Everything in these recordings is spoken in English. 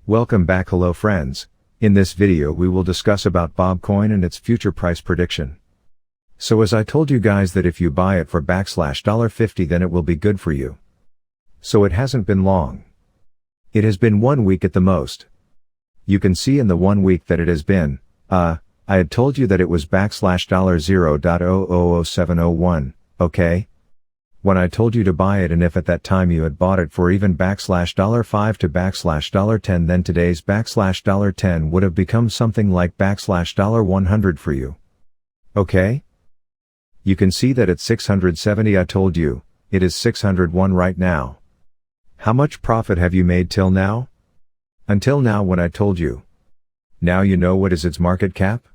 Welcome back. Hello friends. In this video we will discuss about Bobcoin and its future price prediction. So as I told you guys that if you buy it for $50 then it will be good for you. So it hasn't been long. It has been 1 week at the most. You can see in the 1 week that it has been, I had told you that it was $0.000701, okay? When I told you to buy it, and if at that time you had bought it for even $5 to $10, then today's $10 would have become something like $100 for you. Okay? You can see that at 670 I told you, it is 601 right now. How much profit have you made till now? Until now when I told you. Now you know what is its market cap?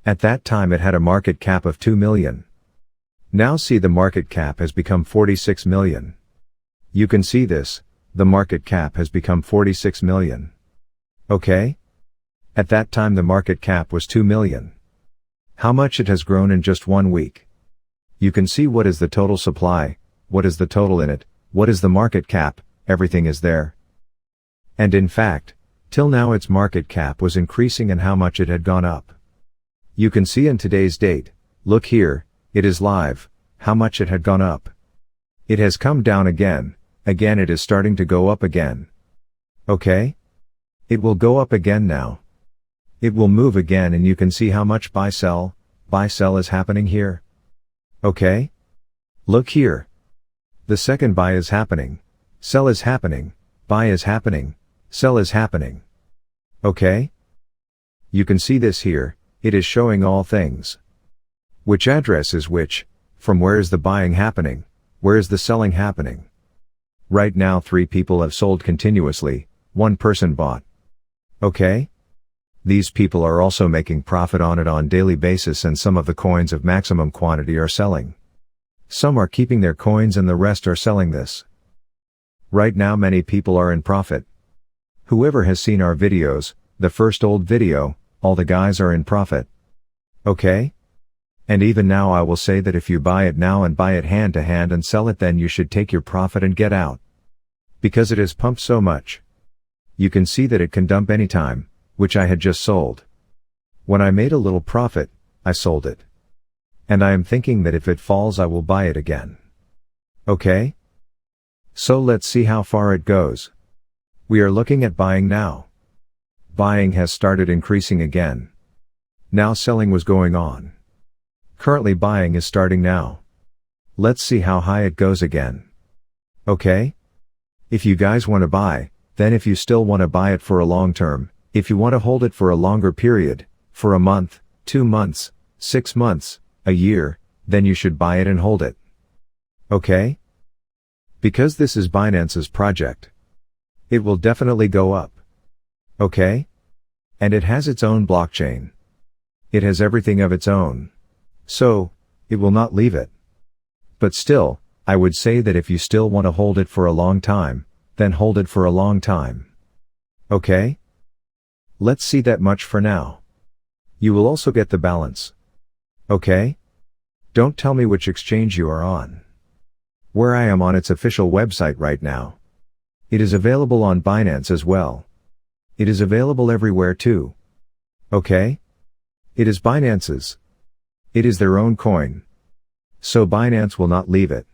At that time it had a market cap of 2 million. Now see, the market cap has become 46 million. You can see this, the market cap has become 46 million. Okay? At that time the market cap was 2 million. How much it has grown in just 1 week. You can see what is the total supply, what is the total in it, what is the market cap, everything is there. And in fact, till now its market cap was increasing and how much it had gone up. You can see in today's date, look here, it is live, how much it had gone up. It has come down again it is starting to go up again. Okay? It will go up again now. It will move again and you can see how much buy sell is happening here. Okay? Look here. The second buy is happening, sell is happening, buy is happening, sell is happening. Okay? You can see this here, it is showing all things. Which address is which, from where is the buying happening, where is the selling happening. Right now 3 people have sold continuously, 1 person bought. Okay? These people are also making profit on it on daily basis, and some of the coins of maximum quantity are selling. Some are keeping their coins and the rest are selling this. Right now many people are in profit. Whoever has seen our videos, the first old video, all the guys are in profit. Okay? And even now I will say that if you buy it now and buy it hand to hand and sell it, then you should take your profit and get out. Because it has pumped so much. You can see that it can dump anytime, which I had just sold. When I made a little profit, I sold it. And I am thinking that if it falls I will buy it again. Okay? So let's see how far it goes. We are looking at buying now. Buying has started increasing again. Now selling was going on. Currently buying is starting now. Let's see how high it goes again. Okay? If you guys want to buy, then if you still want to buy it for a long term, if you want to hold it for a longer period, for a month, 2 months, 6 months, a year, then you should buy it and hold it. Okay? Because this is Binance's project. It will definitely go up. Okay? And it has its own blockchain. It has everything of its own. So, it will not leave it. But still, I would say that if you still want to hold it for a long time, then hold it for a long time. Okay? Let's see that much for now. You will also get the balance. Okay? Don't tell me which exchange you are on. Where I am on its official website right now. It is available on Binance as well. It is available everywhere too. Okay? It is Binance's. It is their own coin. So Binance will not leave it.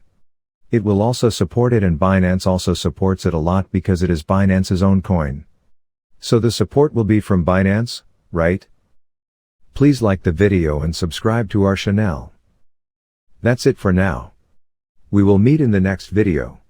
It will also support it, and Binance also supports it a lot because it is Binance's own coin. So the support will be from Binance, right? Please like the video and subscribe to our channel. That's it for now. We will meet in the next video.